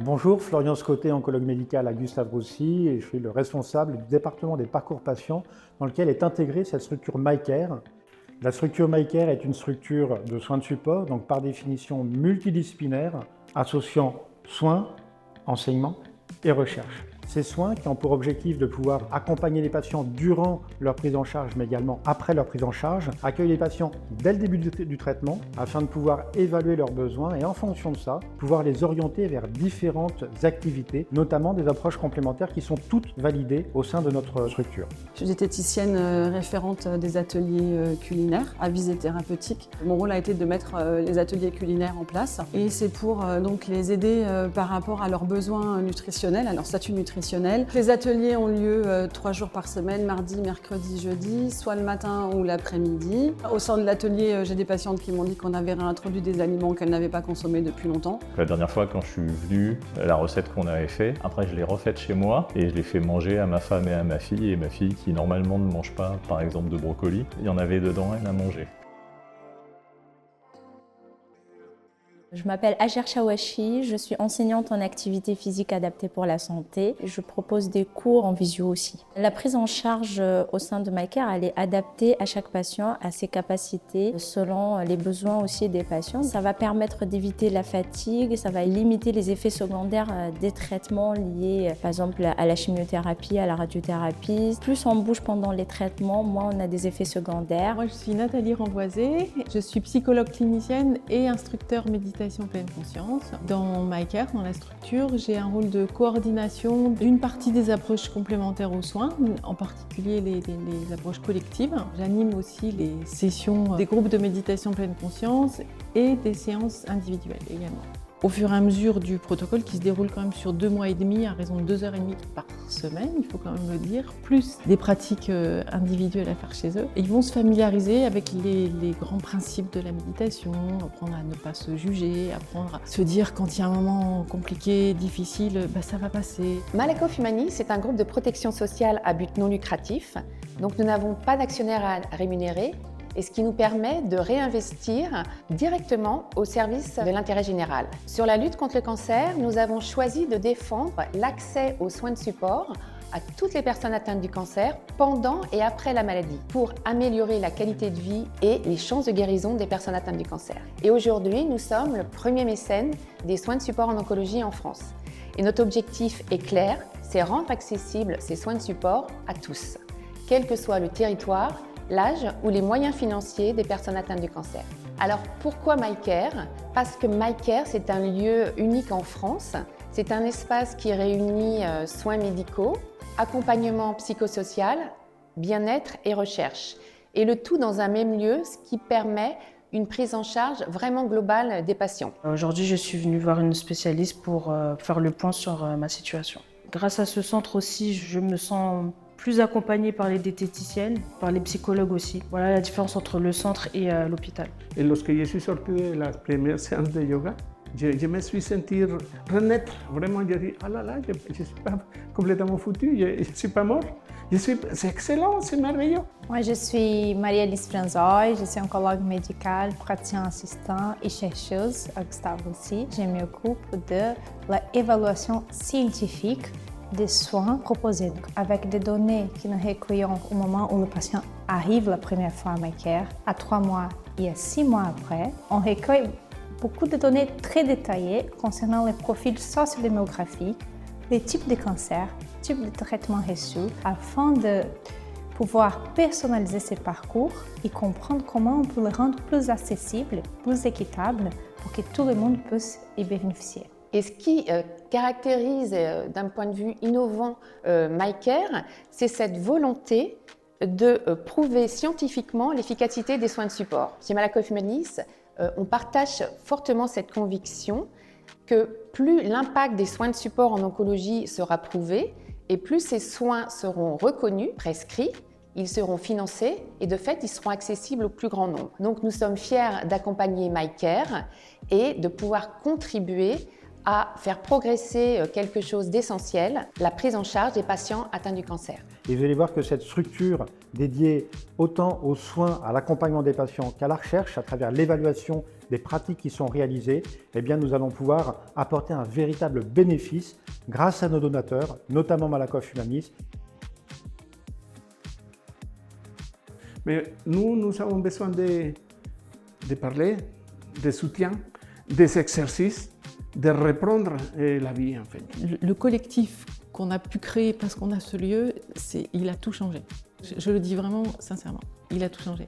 Bonjour, Florian Scotté, oncologue médical à Gustave Roussy et je suis le responsable du département des parcours patients dans lequel est intégrée cette structure MyCare. La structure MyCare est une structure de soins de support, donc par définition multidisciplinaire, associant soins, enseignement et recherche. Ces soins qui ont pour objectif de pouvoir accompagner les patients durant leur prise en charge, mais également après leur prise en charge, accueillent les patients dès le début du traitement afin de pouvoir évaluer leurs besoins et en fonction de ça, pouvoir les orienter vers différentes activités, notamment des approches complémentaires qui sont toutes validées au sein de notre structure. Je suis diététicienne référente des ateliers culinaires à visée thérapeutique. Mon rôle a été de mettre les ateliers culinaires en place et c'est pour donc les aider par rapport à leurs besoins nutritionnels, à leur statut nutritionnel. Les ateliers ont lieu 3 jours par semaine, mardi, mercredi, jeudi, soit le matin ou l'après-midi. Au sein de l'atelier, j'ai des patientes qui m'ont dit qu'on avait réintroduit des aliments qu'elles n'avaient pas consommés depuis longtemps. La dernière fois, quand je suis venu, la recette qu'on avait faite, après je l'ai refaite chez moi et je l'ai fait manger à ma femme et à ma fille. Et ma fille, qui normalement ne mange pas, par exemple, de brocoli, il y en avait dedans, elle a mangé. Je m'appelle Ajer Chawashi, je suis enseignante en activité physique adaptée pour la santé. Je propose des cours en visio aussi. La prise en charge au sein de MyCare, elle est adaptée à chaque patient, à ses capacités, selon les besoins aussi des patients. Ça va permettre d'éviter la fatigue, ça va limiter les effets secondaires des traitements liés par exemple à la chimiothérapie, à la radiothérapie. Plus on bouge pendant les traitements, moins on a des effets secondaires. Moi je suis Nathalie Renvoisé, je suis psychologue clinicienne et instructeur méditation pleine conscience. Dans MyCare, dans la structure, j'ai un rôle de coordination d'une partie des approches complémentaires aux soins, en particulier les approches collectives. J'anime aussi les sessions des groupes de méditation pleine conscience et des séances individuelles également. Au fur et à mesure du protocole qui se déroule quand même sur 2 mois et demi à raison de 2h30 par semaine, il faut quand même le dire, plus des pratiques individuelles à faire chez eux. Et ils vont se familiariser avec les grands principes de la méditation, apprendre à ne pas se juger, apprendre à se dire quand il y a un moment compliqué, difficile, ça va passer. Malakoff Humanis, c'est un groupe de protection sociale à but non lucratif, donc nous n'avons pas d'actionnaires à rémunérer, et ce qui nous permet de réinvestir directement au service de l'intérêt général. Sur la lutte contre le cancer, nous avons choisi de défendre l'accès aux soins de support à toutes les personnes atteintes du cancer pendant et après la maladie pour améliorer la qualité de vie et les chances de guérison des personnes atteintes du cancer. Et aujourd'hui, nous sommes le premier mécène des soins de support en oncologie en France. Et notre objectif est clair, c'est rendre accessibles ces soins de support à tous, quel que soit le territoire, l'âge ou les moyens financiers des personnes atteintes du cancer. Alors pourquoi MyCare? Parce que MyCare, c'est un lieu unique en France. C'est un espace qui réunit soins médicaux, accompagnement psychosocial, bien-être et recherche. Et le tout dans un même lieu, ce qui permet une prise en charge vraiment globale des patients. Aujourd'hui, je suis venue voir une spécialiste pour faire le point sur ma situation. Grâce à ce centre aussi, je me sens plus accompagnée par les diététiciennes, par les psychologues aussi. Voilà la différence entre le centre et l'hôpital. Et lorsque je suis sorti de la première séance de yoga, je me suis senti renaître. Vraiment, je dis, ah là là, je ne suis pas complètement foutu, je ne suis pas mort. C'est excellent, c'est merveilleux. Moi, je suis Maria-Lise Franzoy, je suis oncologue médicale, praticien assistant et chercheuse à Gustave Roussy. Je m'occupe de l'évaluation scientifique des soins proposés. Avec des données que nous recueillons au moment où le patient arrive la première fois à MyCare, à 3 mois et à 6 mois après, on recueille beaucoup de données très détaillées concernant les profils sociodémographiques, les types de cancers, types de traitements reçus, afin de pouvoir personnaliser ces parcours et comprendre comment on peut les rendre plus accessibles, plus équitables, pour que tout le monde puisse y bénéficier. Et ce qui caractérise d'un point de vue innovant MyCare, c'est cette volonté de prouver scientifiquement l'efficacité des soins de support. Chez Malakoff Humanis, on partage fortement cette conviction que plus l'impact des soins de support en oncologie sera prouvé et plus ces soins seront reconnus, prescrits, ils seront financés et de fait, ils seront accessibles au plus grand nombre. Donc nous sommes fiers d'accompagner MyCare et de pouvoir contribuer à faire progresser quelque chose d'essentiel, la prise en charge des patients atteints du cancer. Et vous allez voir que cette structure dédiée autant aux soins, à l'accompagnement des patients qu'à la recherche, à travers l'évaluation des pratiques qui sont réalisées, eh bien nous allons pouvoir apporter un véritable bénéfice grâce à nos donateurs, notamment Malakoff Humanis. Mais nous avons besoin de parler, de soutien, des exercices, de reprendre la vie en fait. Le collectif qu'on a pu créer parce qu'on a ce lieu, il a tout changé. Je le dis vraiment sincèrement, il a tout changé.